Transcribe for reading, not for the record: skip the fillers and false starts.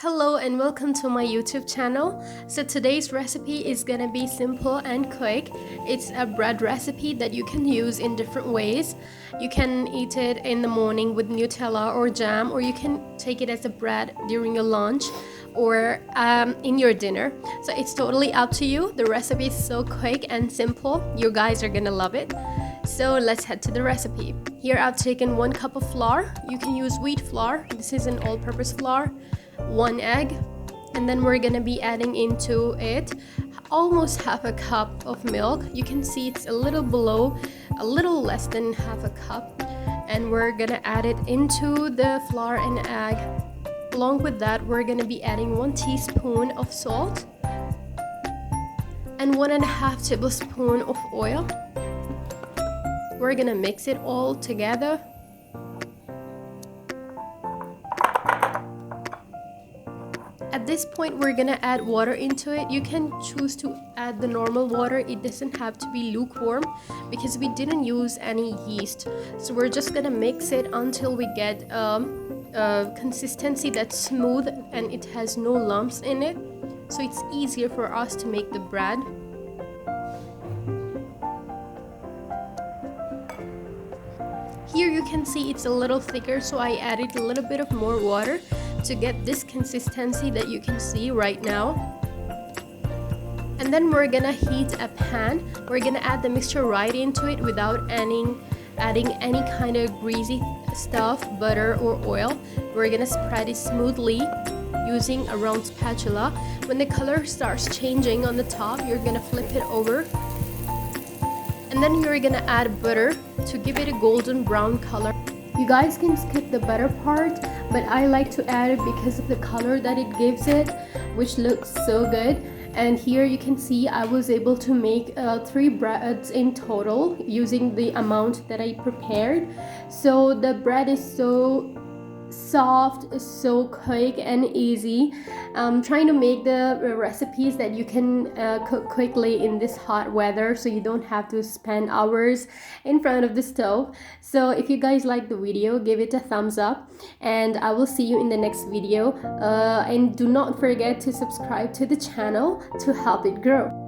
Hello and welcome to my YouTube channel. So today's recipe is gonna be simple and quick. It's a bread recipe that you can use in different ways. You can eat it in the morning with Nutella or jam, or you can take it as a bread during your lunch or in your dinner. So it's totally up to you. The recipe is so quick and simple. You guys are gonna love it. So let's head to the recipe. Here I've taken 1 cup of flour. You can use wheat flour. This is an all-purpose flour. 1 egg, and then we're gonna be adding into it almost half a cup of milk. You can see it's a little less than half a cup, and we're gonna add it into the flour and egg. Along with that, we're gonna be adding 1 teaspoon of salt and 1.5 tablespoon of oil. We're gonna mix it all together. At this point, we're gonna add water into it. You can choose to add the normal water. It doesn't have to be lukewarm because we didn't use any yeast. So we're just gonna mix it until we get a consistency that's smooth and it has no lumps in it. So it's easier for us to make the bread. Here you can see it's a little thicker, so I added a little bit of more water to get this consistency that you can see right now. And then we're gonna heat a pan. We're gonna add the mixture right into it without adding any kind of greasy stuff, butter or oil. We're gonna spread it smoothly using a round spatula. When the color starts changing on the top, you're gonna flip it over. And then you're gonna add butter to give it a golden brown color. You guys can skip the butter part, but I like to add it because of the color that it gives it, which looks so good. And here you can see I was able to make 3 breads in total using the amount that I prepared. So the bread is so soft, so quick and easy. Trying to make the recipes that you can cook quickly in this hot weather, so you don't have to spend hours in front of the stove. So if you guys like the video, give it a thumbs up, and I will see you in the next video. And do not forget to subscribe to the channel to help it grow.